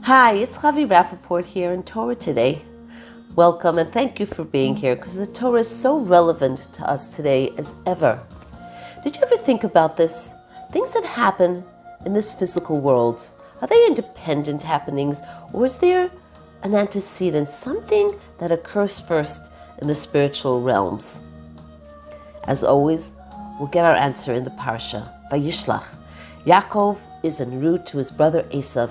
Hi, it's Chavi Rappaport here in Torah today. Welcome and thank you for being here because the Torah is so relevant to us today as ever. Did you ever think about this? Things that happen in this physical world, are they independent happenings or is there an antecedent, something that occurs first in the spiritual realms? As always, we'll get our answer in the parsha, Vayeishe. Yaacov is en route to his brother Esav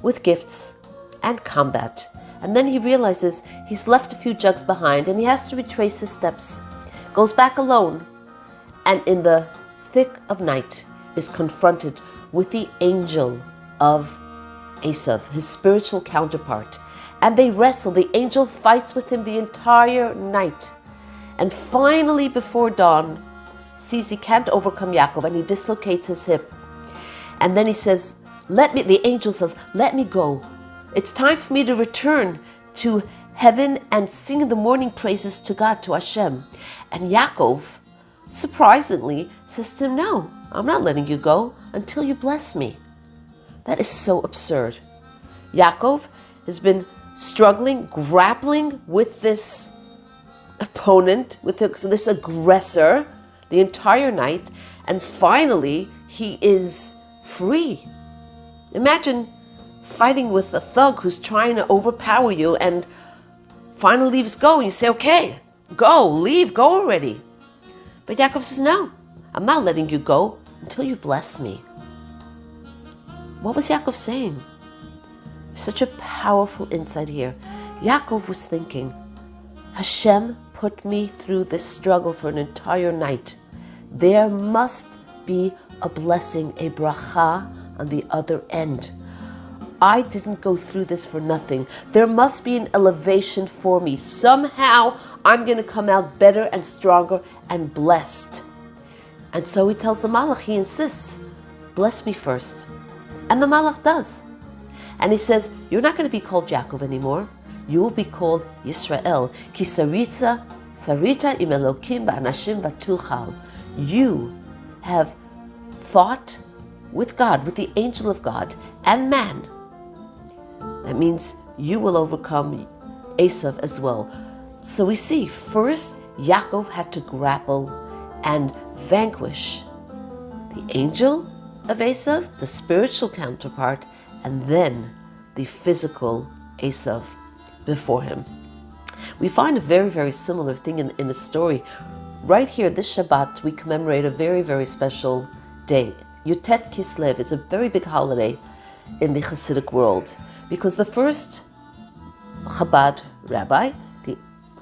with gifts and combat. And then he realizes he's left a few jugs behind and he has to retrace his steps. Goes back alone and in the thick of night is confronted with the angel of Esav, his spiritual counterpart. And they wrestle. The angel fights with him the entire night. And finally before dawn, sees he can't overcome Yaacov and he dislocates his hip. And then he says, the angel says, let me go. It's time for me to return to heaven and sing the morning praises to God, to Hashem. And Yaacov, surprisingly, says to him, no, I'm not letting you go until you bless me. That is so absurd. Yaacov has been struggling, grappling with this opponent, with this aggressor the entire night, and finally he is free. Imagine fighting with a thug who's trying to overpower you and finally leaves go and you say, okay, go, leave, go already. But Yaakov says, no, I'm not letting you go until you bless me. What was Yaakov saying? Such a powerful insight here. Yaakov was thinking, Hashem put me through this struggle for an entire night. There must be a blessing, a bracha on the other end. I didn't go through this for nothing. There must be an elevation for me. Somehow I'm going to come out better and stronger and blessed. And so he tells the Malach, he insists, bless me first. And the Malach does. And he says, you're not going to be called Yaakov anymore. You will be called Yisrael. Ki sarita im Elokim ba'anashim v'tuchal. You have fought with God, with the angel of God and man. That means you will overcome Esav as well. So we see, first Yaakov had to grapple and vanquish the angel of Esav, the spiritual counterpart, and then the physical Esav before him. We find a very, very similar thing in the story. Right here, this Shabbat, we commemorate a very, very special day. Yutet Kislev is a very big holiday in the Hasidic world because the first Chabad rabbi,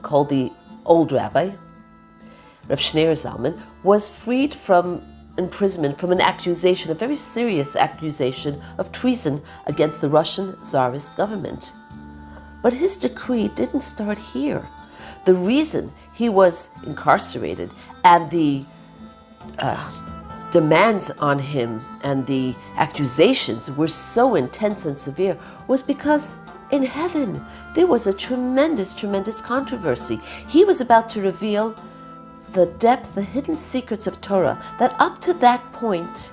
called the old rabbi, Reb Shneir Zalman, was freed from imprisonment from an accusation, a very serious accusation of treason against the Russian Tsarist government. But his decree didn't start here. The reason he was incarcerated and the demands on him and the accusations were so intense and severe was because in heaven there was a tremendous, tremendous controversy. He was about to reveal the depth, the hidden secrets of Torah that up to that point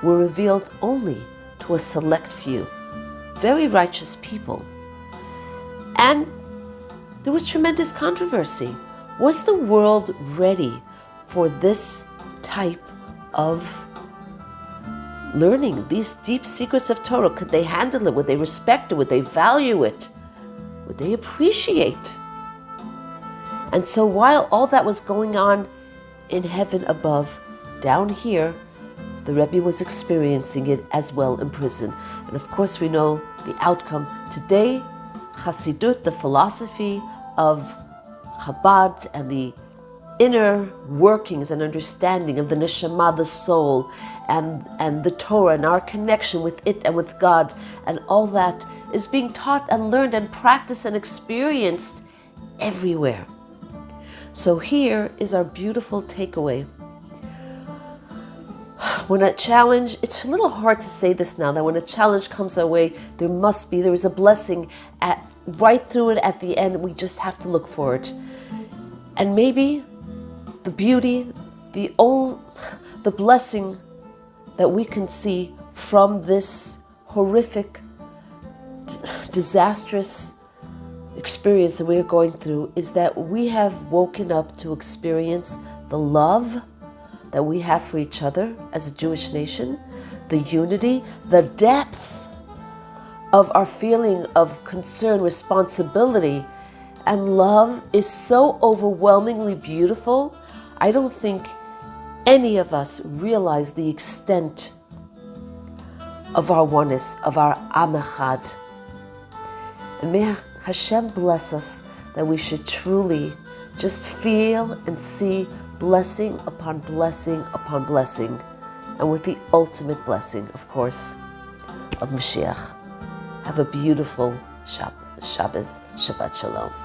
were revealed only to a select few, very righteous people. And there was tremendous controversy. Was the world ready for this type of learning, these deep secrets of Torah? Could they handle it? Would they respect it? Would they value it? Would they appreciate? And so while all that was going on in heaven above, down here, the Rebbe was experiencing it as well in prison. And of course we know the outcome. Today, Chassidut, the philosophy of Chabad and the inner workings and understanding of the neshama, the soul, and the Torah and our connection with it and with God, and all that is being taught and learned and practiced and experienced everywhere. So here is our beautiful takeaway. When a challenge, it's a little hard to say this now, that when a challenge comes our way, there is a blessing right through it at the end. We just have to look for it. And maybe the beauty, the blessing that we can see from this horrific disastrous experience that we're going through is that we have woken up to experience the love that we have for each other as a Jewish nation, the unity, the depth of our feeling of concern, responsibility, and love is so overwhelmingly beautiful. I don't think any of us realize the extent of our oneness, of our Am Echad. And may Hashem bless us that we should truly just feel and see blessing upon blessing upon blessing, and with the ultimate blessing, of course, of Mashiach. Have a beautiful Shabbos, Shabbat Shalom.